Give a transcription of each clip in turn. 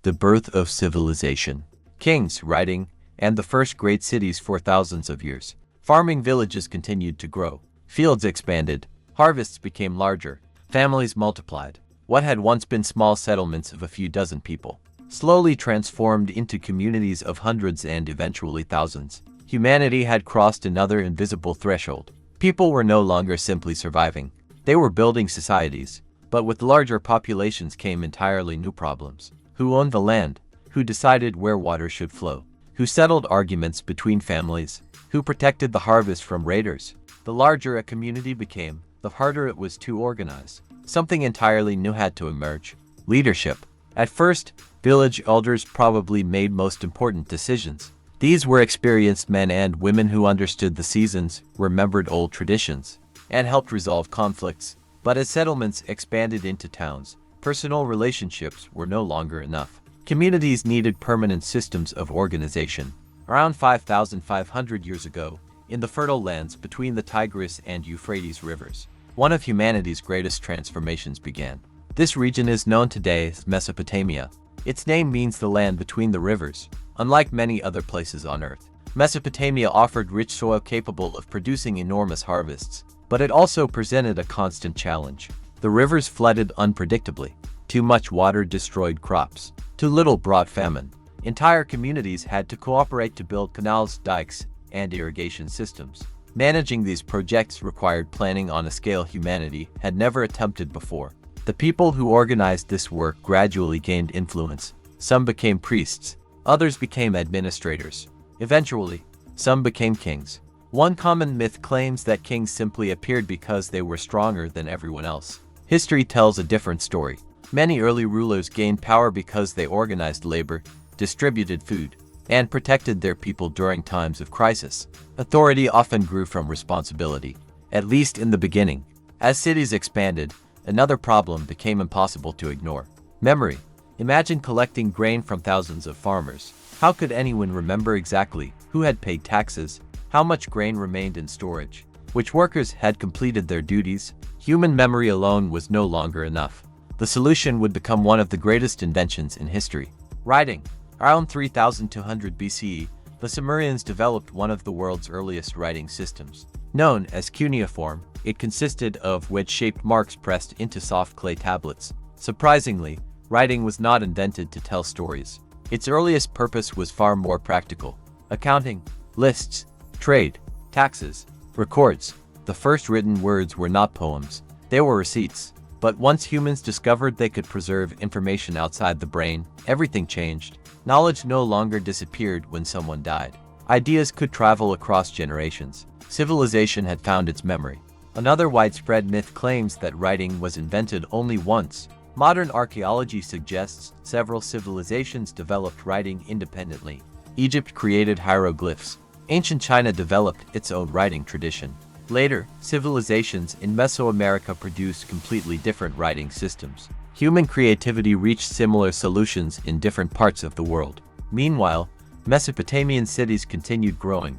The birth of civilization. Kings, writing, and the first great cities for thousands of years. Farming villages continued to grow. Fields expanded. Harvests became larger. Families multiplied. What had once been small settlements of a few dozen people slowly transformed into communities of hundreds and eventually thousands. Humanity had crossed another invisible threshold. People were no longer simply surviving. They were building societies. But with larger populations came entirely new problems. Who owned the land? Who decided where water should flow? Who settled arguments between families? Who protected the harvest from raiders? The larger a community became, the harder it was to organize. Something entirely new had to emerge. Leadership. At first, village elders probably made most important decisions. These were experienced men and women who understood the seasons, remembered old traditions, and helped resolve conflicts. But as settlements expanded into towns, personal relationships were no longer enough. Communities needed permanent systems of organization. Around 5,500 years ago, in the fertile lands between the Tigris and Euphrates rivers, one of humanity's greatest transformations began. This region is known today as Mesopotamia. Its name means the land between the rivers. Unlike many other places on Earth, Mesopotamia offered rich soil capable of producing enormous harvests, but it also presented a constant challenge. The rivers flooded unpredictably. Too much water destroyed crops. Too little brought famine. Entire communities had to cooperate to build canals, dikes, and irrigation systems. Managing these projects required planning on a scale humanity had never attempted before. The people who organized this work gradually gained influence. Some became priests. Others became administrators. Eventually, some became kings. One common myth claims that kings simply appeared because they were stronger than everyone else. History tells a different story. Many early rulers gained power because they organized labor, distributed food, and protected their people during times of crisis. Authority often grew from responsibility, at least in the beginning. As cities expanded, another problem became impossible to ignore. Memory. Imagine collecting grain from thousands of farmers. How could anyone remember exactly who had paid taxes, how much grain remained in storage, which workers had completed their duties? Human memory alone was no longer enough. The solution would become one of the greatest inventions in history. Writing. Around 3200 BCE, the Sumerians developed one of the world's earliest writing systems. Known as cuneiform, it consisted of wedge-shaped marks pressed into soft clay tablets. Surprisingly, writing was not invented to tell stories. Its earliest purpose was far more practical. Accounting, lists, trade, taxes, records. The first written words were not poems, they were receipts. But once humans discovered they could preserve information outside the brain, everything changed. Knowledge no longer disappeared when someone died. Ideas could travel across generations. Civilization had found its memory. Another widespread myth claims that writing was invented only once. Modern archaeology suggests several civilizations developed writing independently. Egypt created hieroglyphs. Ancient China developed its own writing tradition. Later, civilizations in Mesoamerica produced completely different writing systems. Human creativity reached similar solutions in different parts of the world. Meanwhile, Mesopotamian cities continued growing.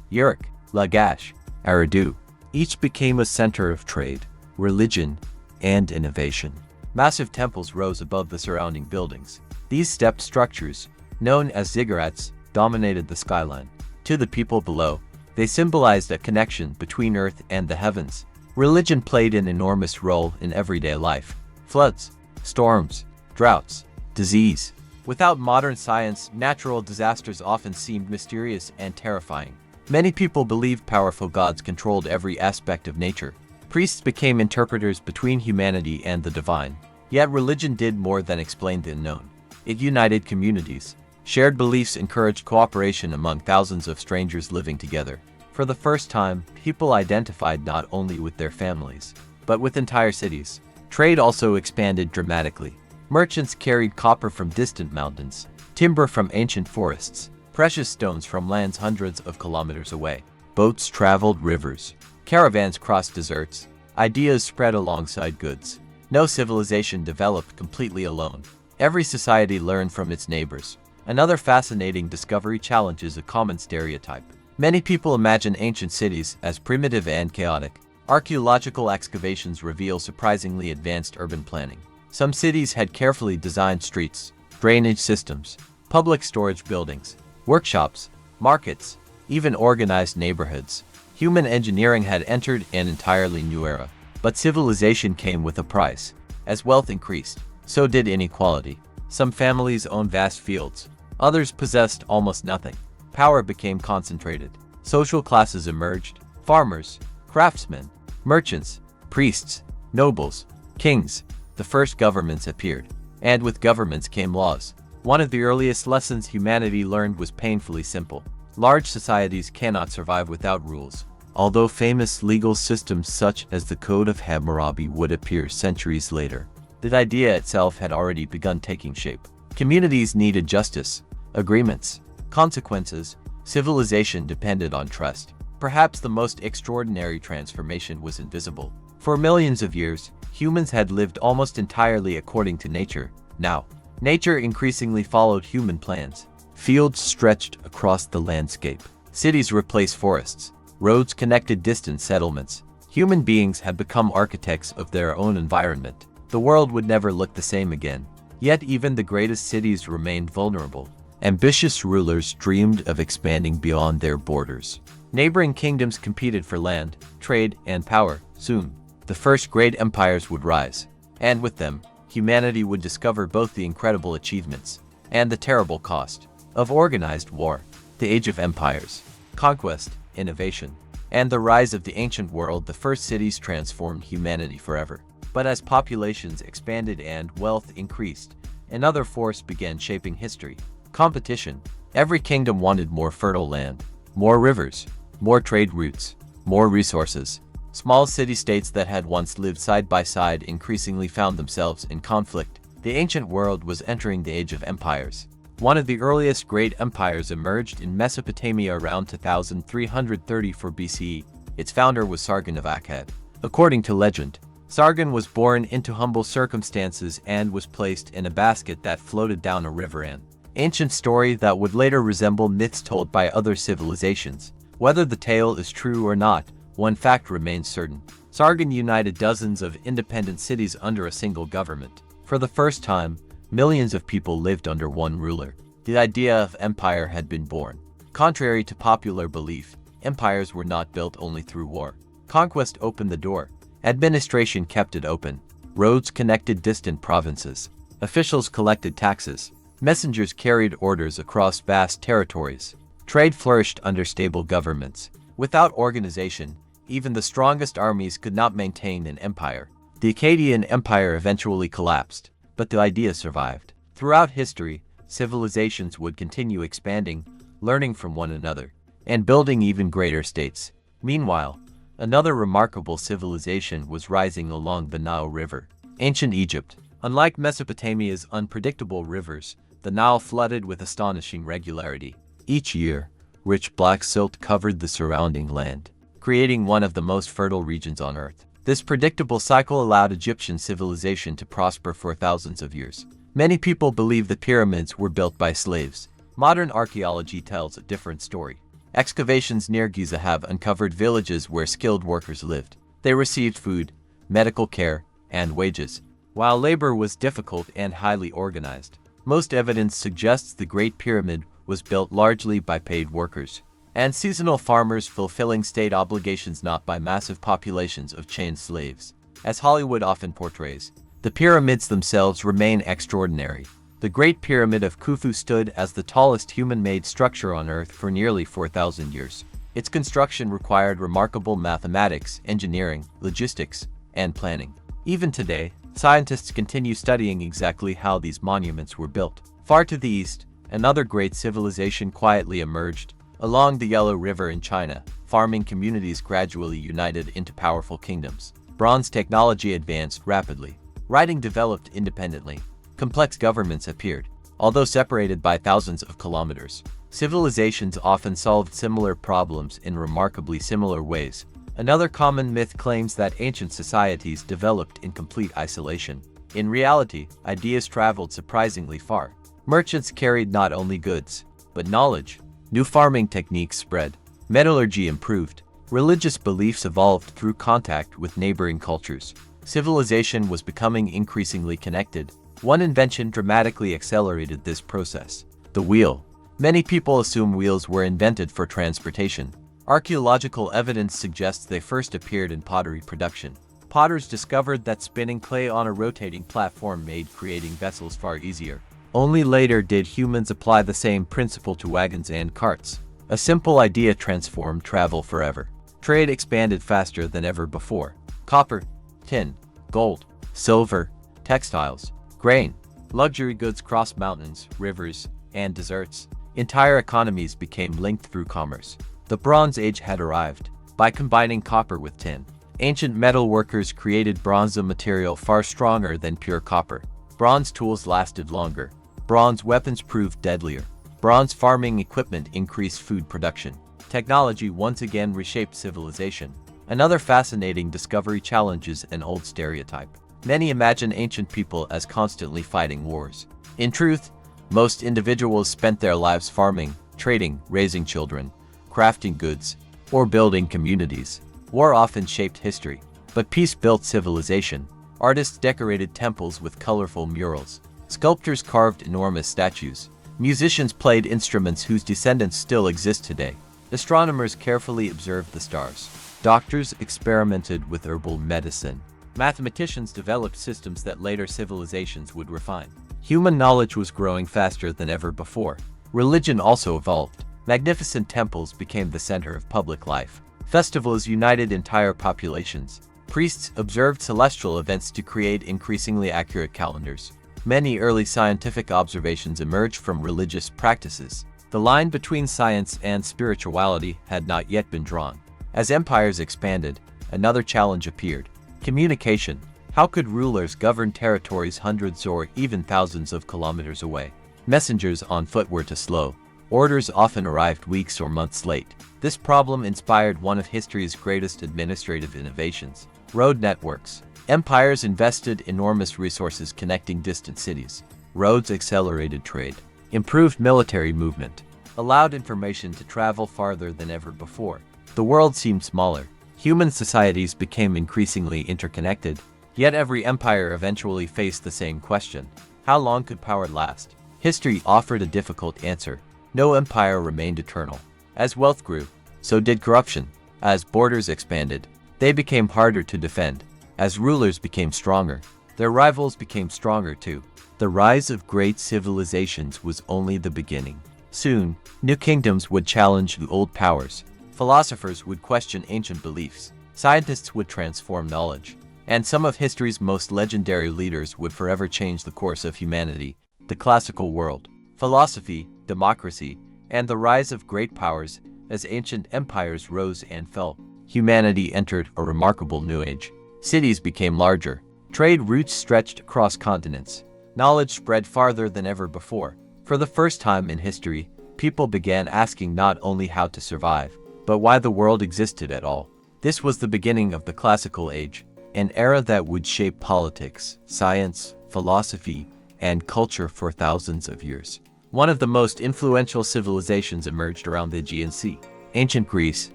Uruk, Lagash, Eridu. Each became a center of trade, religion, and innovation. Massive temples rose above the surrounding buildings. These stepped structures, known as ziggurats, dominated the skyline. To the people below, they symbolized a connection between earth and the heavens. Religion played an enormous role in everyday life. Floods, storms, droughts, disease. Without modern science, natural disasters often seemed mysterious and terrifying. Many people believed powerful gods controlled every aspect of nature. Priests became interpreters between humanity and the divine. Yet religion did more than explain the unknown. It united communities. Shared beliefs encouraged cooperation among thousands of strangers living together. For the first time, people identified not only with their families, but with entire cities. Trade also expanded dramatically. Merchants carried copper from distant mountains, timber from ancient forests, precious stones from lands hundreds of kilometers away. Boats traveled rivers. Caravans crossed deserts. Ideas spread alongside goods. No civilization developed completely alone. Every society learned from its neighbors. Another fascinating discovery challenges a common stereotype. Many people imagine ancient cities as primitive and chaotic. Archaeological excavations reveal surprisingly advanced urban planning. Some cities had carefully designed streets, drainage systems, public storage buildings, workshops, markets, even organized neighborhoods. Human engineering had entered an entirely new era. But civilization came with a price. As wealth increased, so did inequality. Some families owned vast fields. Others possessed almost nothing. Power became concentrated. Social classes emerged: farmers, craftsmen, merchants, priests, nobles, kings. The first governments appeared. And with governments came laws. One of the earliest lessons humanity learned was painfully simple. Large societies cannot survive without rules. Although famous legal systems such as the Code of Hammurabi would appear centuries later, the idea itself had already begun taking shape. Communities needed justice, agreements, consequences. Civilization depended on trust. Perhaps the most extraordinary transformation was invisible. For millions of years, humans had lived almost entirely according to nature. Now, nature increasingly followed human plans. Fields stretched across the landscape. Cities replaced forests. Roads connected distant settlements. Human beings had become architects of their own environment. The world would never look the same again. Yet even the greatest cities remained vulnerable. Ambitious rulers dreamed of expanding beyond their borders. Neighboring kingdoms competed for land, trade, and power. Soon, the first great empires would rise. And with them, humanity would discover both the incredible achievements and the terrible cost of organized war. The Age of Empires. Conquest, innovation, and the rise of the ancient world. The first cities transformed humanity forever. But as populations expanded and wealth increased, another force began shaping history: competition. Every kingdom wanted more fertile land, more rivers, more trade routes, more resources. Small city-states that had once lived side by side increasingly found themselves in conflict. The ancient world was entering the Age of Empires. One of the earliest great empires emerged in Mesopotamia around 2334 BCE. Its founder was Sargon of Akkad. According to legend, Sargon was born into humble circumstances and was placed in a basket that floated down a river, an ancient story that would later resemble myths told by other civilizations. Whether the tale is true or not, one fact remains certain: Sargon united dozens of independent cities under a single government. For the first time, millions of people lived under one ruler. The idea of empire had been born. Contrary to popular belief, empires were not built only through war. Conquest opened the door. Administration kept it open. Roads connected distant provinces. Officials collected taxes. Messengers carried orders across vast territories. Trade flourished under stable governments. Without organization, even the strongest armies could not maintain an empire. The Akkadian Empire eventually collapsed, but the idea survived. Throughout history, civilizations would continue expanding, learning from one another, and building even greater states. Meanwhile, another remarkable civilization was rising along the Nile River: ancient Egypt. Unlike Mesopotamia's unpredictable rivers, the Nile flooded with astonishing regularity. Each year, rich black silt covered the surrounding land, creating one of the most fertile regions on Earth. This predictable cycle allowed Egyptian civilization to prosper for thousands of years. Many people believe the pyramids were built by slaves. Modern archaeology tells a different story. Excavations near Giza have uncovered villages where skilled workers lived. They received food, medical care, and wages, while labor was difficult and highly organized. Most evidence suggests the Great Pyramid was built largely by paid workers and seasonal farmers fulfilling state obligations, not by massive populations of chained slaves. As Hollywood often portrays, the pyramids themselves remain extraordinary. The Great Pyramid of Khufu stood as the tallest human-made structure on Earth for nearly 4,000 years. Its construction required remarkable mathematics, engineering, logistics, and planning. Even today, scientists continue studying exactly how these monuments were built. Far to the east, another great civilization quietly emerged. Along the Yellow River in China, farming communities gradually united into powerful kingdoms. Bronze technology advanced rapidly. Writing developed independently. Complex governments appeared, although separated by thousands of kilometers. Civilizations often solved similar problems in remarkably similar ways. Another common myth claims that ancient societies developed in complete isolation. In reality, ideas traveled surprisingly far. Merchants carried not only goods, but knowledge. New farming techniques spread. Metallurgy improved. Religious beliefs evolved through contact with neighboring cultures. Civilization was becoming increasingly connected. One invention dramatically accelerated this process: the wheel. Many people assume wheels were invented for transportation. Archaeological evidence suggests they first appeared in pottery production. Potters discovered that spinning clay on a rotating platform made creating vessels far easier. Only later did humans apply the same principle to wagons and carts. A simple idea transformed travel forever. Trade expanded faster than ever before. Copper, tin, gold, silver, textiles, grain, luxury goods crossed mountains, rivers, and deserts. Entire economies became linked through commerce. The Bronze Age had arrived. By combining copper with tin, ancient metal workers created bronze, a material far stronger than pure copper. Bronze tools lasted longer. Bronze weapons proved deadlier. Bronze farming equipment increased food production. Technology once again reshaped civilization. Another fascinating discovery challenges an old stereotype. Many imagine ancient people as constantly fighting wars. In truth, most individuals spent their lives farming, trading, raising children, crafting goods, or building communities. War often shaped history, but peace built civilization. Artists decorated temples with colorful murals. Sculptors carved enormous statues. Musicians played instruments whose descendants still exist today. Astronomers carefully observed the stars. Doctors experimented with herbal medicine. Mathematicians developed systems that later civilizations would refine. Human knowledge was growing faster than ever before. Religion also evolved. Magnificent temples became the center of public life. Festivals united entire populations. Priests observed celestial events to create increasingly accurate calendars. Many early scientific observations emerged from religious practices. The line between science and spirituality had not yet been drawn. As empires expanded, another challenge appeared: communication. How could rulers govern territories hundreds or even thousands of kilometers away? Messengers on foot were too slow. Orders often arrived weeks or months late. This problem inspired one of history's greatest administrative innovations: road networks. Empires invested enormous resources connecting distant cities. Roads accelerated trade, improved military movement, allowed information to travel farther than ever before. The world seemed smaller. Human societies became increasingly interconnected. Yet every empire eventually faced the same question: how long could power last? History offered a difficult answer. No empire remained eternal. As wealth grew, so did corruption. As borders expanded, they became harder to defend. As rulers became stronger, their rivals became stronger too. The rise of great civilizations was only the beginning. Soon, new kingdoms would challenge the old powers. Philosophers would question ancient beliefs. Scientists would transform knowledge. And some of history's most legendary leaders would forever change the course of humanity. The classical world, philosophy, democracy, and the rise of great powers. As ancient empires rose and fell, humanity entered a remarkable new age. Cities became larger. Trade routes stretched across continents. Knowledge spread farther than ever before. For the first time in history, people began asking not only how to survive, but why the world existed at all. This was the beginning of the classical age, an era that would shape politics, science, philosophy, and culture for thousands of years. One of the most influential civilizations emerged around the Aegean Sea: ancient Greece.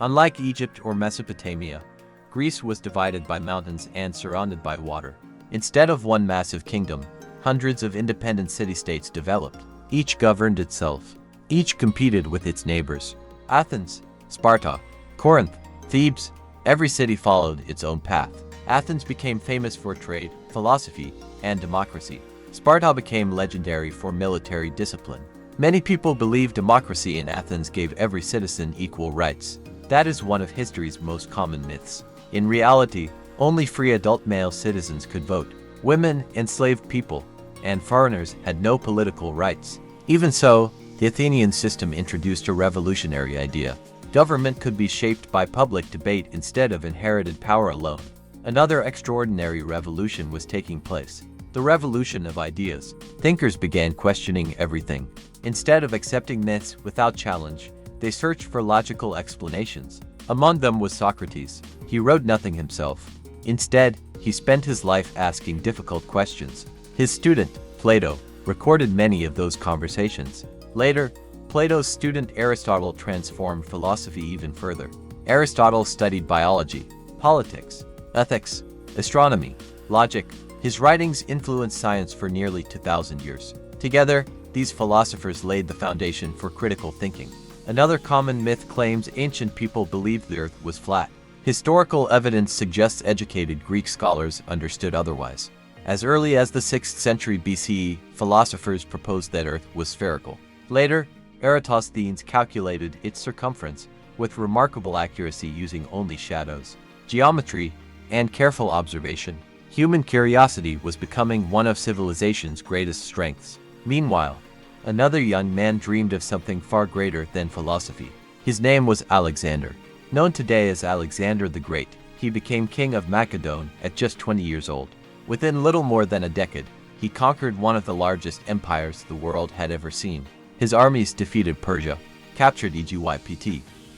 Unlike Egypt or Mesopotamia, Greece was divided by mountains and surrounded by water. Instead of one massive kingdom, hundreds of independent city-states developed. Each governed itself. Each competed with its neighbors. Athens, Sparta, Corinth, Thebes. Every city followed its own path. Athens became famous for trade, philosophy, and democracy. Sparta became legendary for military discipline. Many people believe democracy in Athens gave every citizen equal rights. That is one of history's most common myths. In reality, only free adult male citizens could vote. Women, enslaved people, and foreigners had no political rights. Even so, the Athenian system introduced a revolutionary idea. Government could be shaped by public debate instead of inherited power alone. Another extraordinary revolution was taking place: the revolution of ideas. Thinkers began questioning everything. Instead of accepting myths without challenge, they searched for logical explanations. Among them was Socrates. He wrote nothing himself. Instead, he spent his life asking difficult questions. His student, Plato, recorded many of those conversations. Later, Plato's student Aristotle transformed philosophy even further. Aristotle studied biology, politics, ethics, astronomy, logic, His writings influenced science for nearly 2,000 years. Together, these philosophers laid the foundation for critical thinking. Another common myth claims ancient people believed the earth was flat. Historical evidence suggests educated Greek scholars understood otherwise. As early as the 6th century BCE, philosophers proposed that Earth was spherical. Later, Eratosthenes calculated its circumference with remarkable accuracy using only shadows, geometry, and careful observation. Human curiosity was becoming one of civilization's greatest strengths. Meanwhile, another young man dreamed of something far greater than philosophy. His name was Alexander. Known today as Alexander the Great, he became king of Macedon at just 20 years old. Within little more than a decade, he conquered one of the largest empires the world had ever seen. His armies defeated Persia, captured Egypt,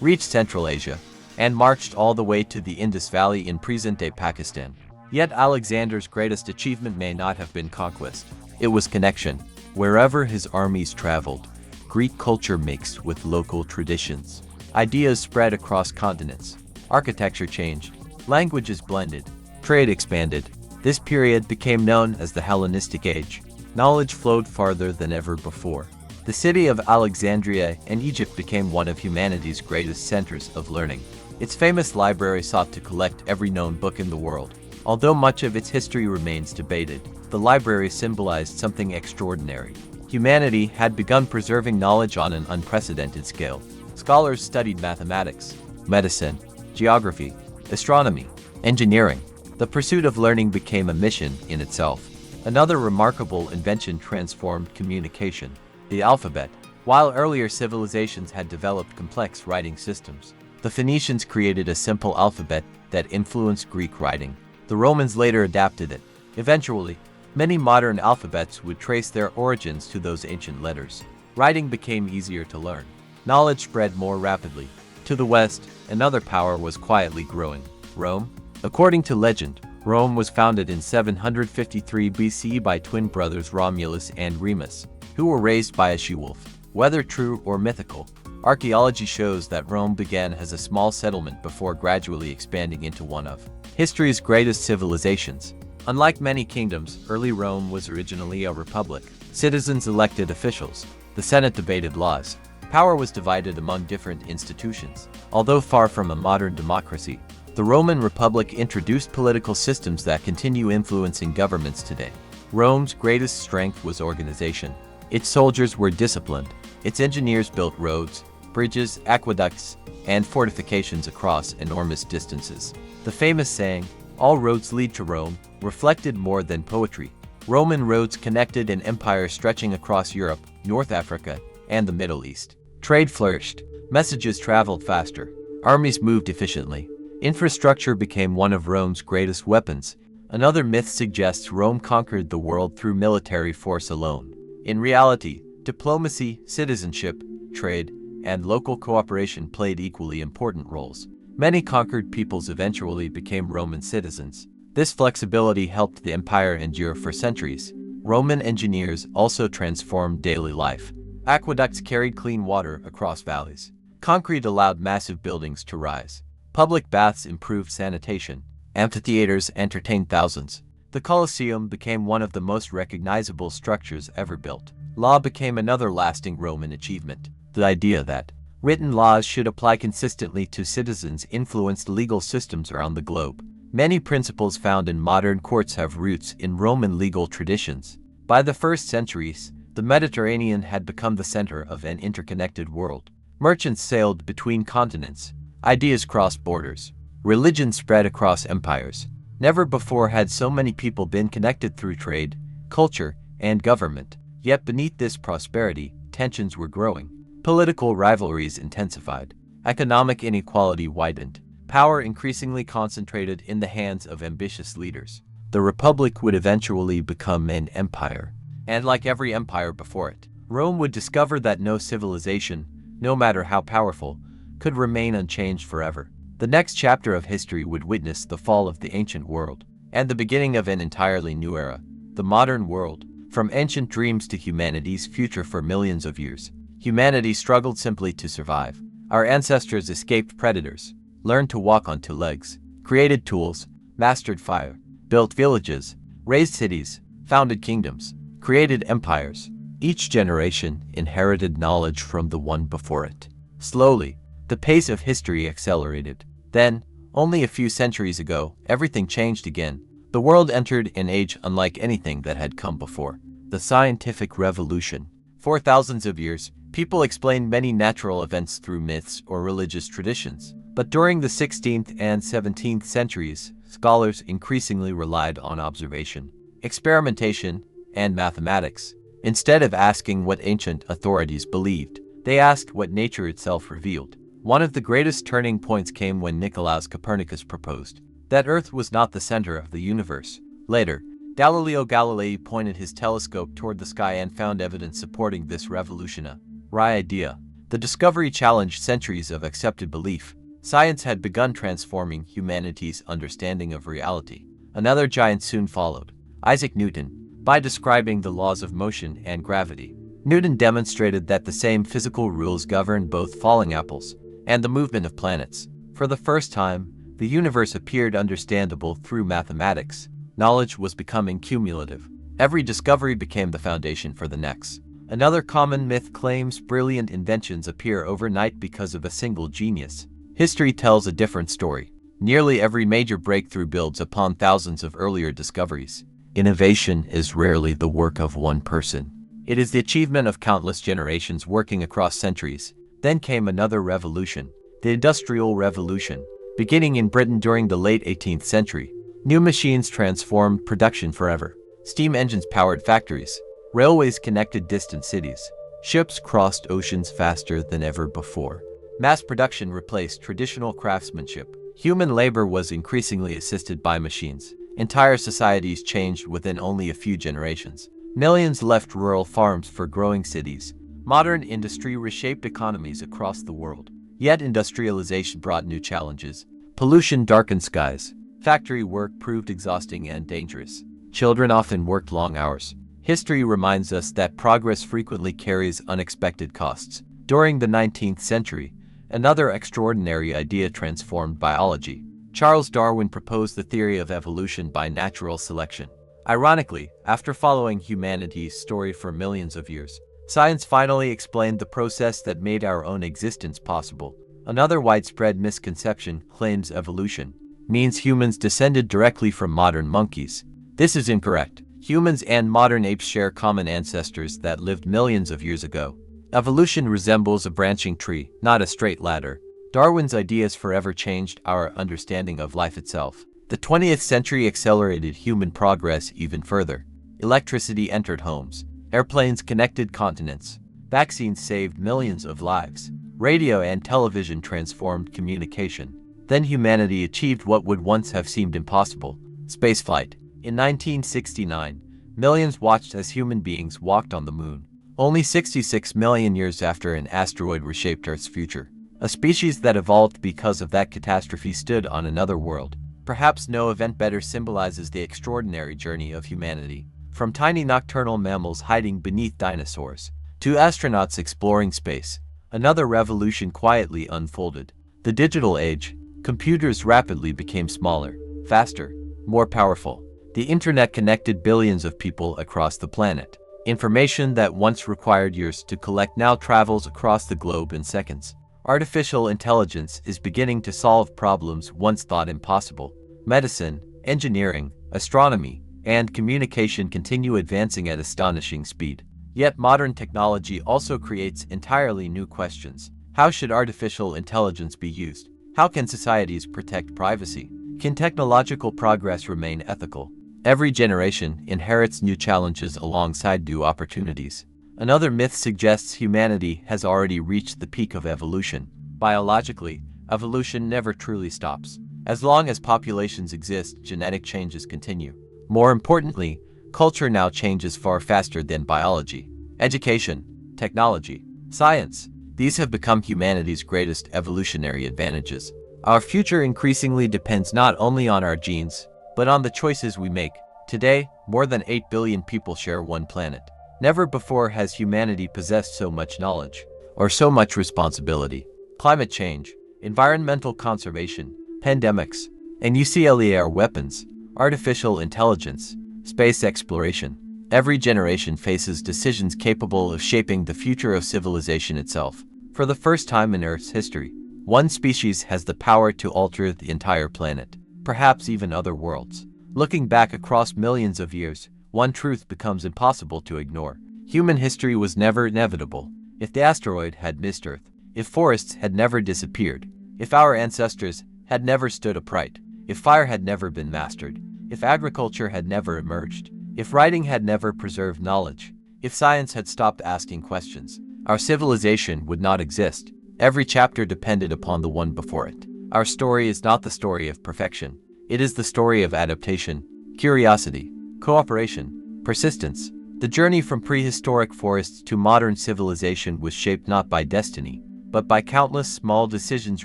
reached Central Asia, and marched all the way to the Indus Valley in present-day Pakistan. Yet Alexander's greatest achievement may not have been conquest. It was connection. Wherever his armies traveled, Greek culture mixed with local traditions. Ideas spread across continents. Architecture changed. Languages blended. Trade expanded. This period became known as the Hellenistic Age. Knowledge flowed farther than ever before. The city of Alexandria in Egypt became one of humanity's greatest centers of learning. Its famous library sought to collect every known book in the world. Although much of its history remains debated, the library symbolized something extraordinary. Humanity had begun preserving knowledge on an unprecedented scale. Scholars studied mathematics, medicine, geography, astronomy, engineering. The pursuit of learning became a mission in itself. Another remarkable invention transformed communication: the alphabet. While earlier civilizations had developed complex writing systems, the Phoenicians created a simple alphabet that influenced Greek writing. The Romans later adapted it. Eventually, many modern alphabets would trace their origins to those ancient letters. Writing became easier to learn. Knowledge spread more rapidly. To the west, another power was quietly growing: Rome. According to legend, Rome was founded in 753 BC by twin brothers Romulus and Remus, who were raised by a she-wolf. Whether true or mythical, archaeology shows that Rome began as a small settlement before gradually expanding into one of history's greatest civilizations. Unlike many kingdoms, early Rome was originally a republic. Citizens elected officials. The Senate debated laws. Power was divided among different institutions. Although far from a modern democracy, the Roman Republic introduced political systems that continue influencing governments today. Rome's greatest strength was organization. Its soldiers were disciplined. Its engineers built roads, bridges, aqueducts, and fortifications across enormous distances. The famous saying, "All roads lead to Rome," reflected more than poetry. Roman roads connected an empire stretching across Europe, North Africa, and the Middle East. Trade flourished. Messages traveled faster. Armies moved efficiently. Infrastructure became one of Rome's greatest weapons. Another myth suggests Rome conquered the world through military force alone. In reality, diplomacy, citizenship, trade, and local cooperation played equally important roles. Many conquered peoples eventually became Roman citizens. This flexibility helped the empire endure for centuries. Roman engineers also transformed daily life. Aqueducts carried clean water across valleys. Concrete allowed massive buildings to rise. Public baths improved sanitation. Amphitheaters entertained thousands. The Colosseum became one of the most recognizable structures ever built. Law became another lasting Roman achievement. The idea that written laws should apply consistently to citizens influenced legal systems around the globe. Many principles found in modern courts have roots in Roman legal traditions. By the first centuries, the Mediterranean had become the center of an interconnected world. Merchants sailed between continents. Ideas crossed borders. Religion spread across empires. Never before had so many people been connected through trade, culture, and government. Yet beneath this prosperity, tensions were growing. Political rivalries intensified. Economic inequality widened. Power increasingly concentrated in the hands of ambitious leaders. The Republic would eventually become an empire. And like every empire before it, Rome would discover that no civilization, no matter how powerful, could remain unchanged forever. The next chapter of history would witness the fall of the ancient world and the beginning of an entirely new era, the modern world. From ancient dreams to humanity's future for millions of years, humanity struggled simply to survive. Our ancestors escaped predators, learned to walk on two legs, created tools, mastered fire, built villages, raised cities, founded kingdoms, created empires. Each generation inherited knowledge from the one before it. Slowly, the pace of history accelerated. Then, only a few centuries ago, everything changed again. The world entered an age unlike anything that had come before. The scientific revolution. For thousands of years, people explained many natural events through myths or religious traditions. But during the 16th and 17th centuries, scholars increasingly relied on observation, experimentation, and mathematics. Instead of asking what ancient authorities believed, they asked what nature itself revealed. One of the greatest turning points came when Nicolaus Copernicus proposed that Earth was not the center of the universe. Later, Galileo Galilei pointed his telescope toward the sky and found evidence supporting this revolutionary idea. The discovery challenged centuries of accepted belief. Science had begun transforming humanity's understanding of reality. Another giant soon followed, Isaac Newton. By describing the laws of motion and gravity, Newton demonstrated that the same physical rules govern both falling apples and the movement of planets. For the first time, the universe appeared understandable through mathematics. Knowledge was becoming cumulative. Every discovery became the foundation for the next. Another common myth claims brilliant inventions appear overnight because of a single genius. History tells a different story. Nearly every major breakthrough builds upon thousands of earlier discoveries. Innovation is rarely the work of one person. It is the achievement of countless generations working across centuries. Then came another revolution, the Industrial Revolution. Beginning in Britain during the late 18th century, new machines transformed production forever. Steam engines powered factories. Railways connected distant cities. Ships crossed oceans faster than ever before. Mass production replaced traditional craftsmanship. Human labor was increasingly assisted by machines. Entire societies changed within only a few generations. Millions left rural farms for growing cities. Modern industry reshaped economies across the world. Yet industrialization brought new challenges. Pollution darkened skies. Factory work proved exhausting and dangerous. Children often worked long hours. History reminds us that progress frequently carries unexpected costs. During the 19th century, another extraordinary idea transformed biology. Charles Darwin proposed the theory of evolution by natural selection. Ironically, after following humanity's story for millions of years, science finally explained the process that made our own existence possible. Another widespread misconception claims evolution means humans descended directly from modern monkeys. This is incorrect. Humans and modern apes share common ancestors that lived millions of years ago. Evolution resembles a branching tree, not a straight ladder. Darwin's ideas forever changed our understanding of life itself. The 20th century accelerated human progress even further. Electricity entered homes. Airplanes connected continents. Vaccines saved millions of lives. Radio and television transformed communication. Then humanity achieved what would once have seemed impossible: spaceflight. In 1969, millions watched as human beings walked on the moon. Only 66 million years after an asteroid reshaped Earth's future. A species that evolved because of that catastrophe stood on another world. Perhaps no event better symbolizes the extraordinary journey of humanity. From tiny nocturnal mammals hiding beneath dinosaurs, to astronauts exploring space, another revolution quietly unfolded. The digital age. Computers rapidly became smaller, faster, more powerful. The internet connected billions of people across the planet. Information that once required years to collect now travels across the globe in seconds. Artificial intelligence is beginning to solve problems once thought impossible. Medicine, engineering, astronomy, and communication continue advancing at astonishing speed. Yet modern technology also creates entirely new questions. How should artificial intelligence be used? How can societies protect privacy? Can technological progress remain ethical? Every generation inherits new challenges alongside new opportunities. Another myth suggests humanity has already reached the peak of evolution. Biologically, evolution never truly stops. As long as populations exist, genetic changes continue. More importantly, culture now changes far faster than biology. Education, technology, science, these have become humanity's greatest evolutionary advantages. Our future increasingly depends not only on our genes, but on the choices we make. Today, more than 8 billion people share one planet. Never before has humanity possessed so much knowledge, or so much responsibility. Climate change, environmental conservation, pandemics, and nuclear weapons, artificial intelligence. Space exploration. Every generation faces decisions capable of shaping the future of civilization itself. For the first time in Earth's history, one species has the power to alter the entire planet, perhaps even other worlds. Looking back across millions of years, one truth becomes impossible to ignore. Human history was never inevitable. If the asteroid had missed Earth, if forests had never disappeared, if our ancestors had never stood upright, if fire had never been mastered, if agriculture had never emerged, if writing had never preserved knowledge, if science had stopped asking questions, our civilization would not exist. Every chapter depended upon the one before it. Our story is not the story of perfection. It is the story of adaptation, curiosity, cooperation, persistence. The journey from prehistoric forests to modern civilization was shaped not by destiny, but by countless small decisions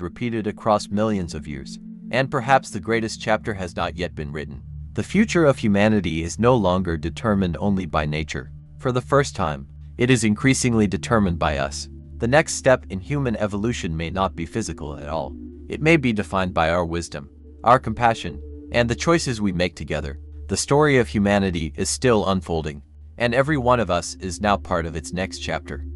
repeated across millions of years. And perhaps the greatest chapter has not yet been written. The future of humanity is no longer determined only by nature. For the first time, it is increasingly determined by us. The next step in human evolution may not be physical at all. It may be defined by our wisdom, our compassion, and the choices we make together. The story of humanity is still unfolding, and every one of us is now part of its next chapter.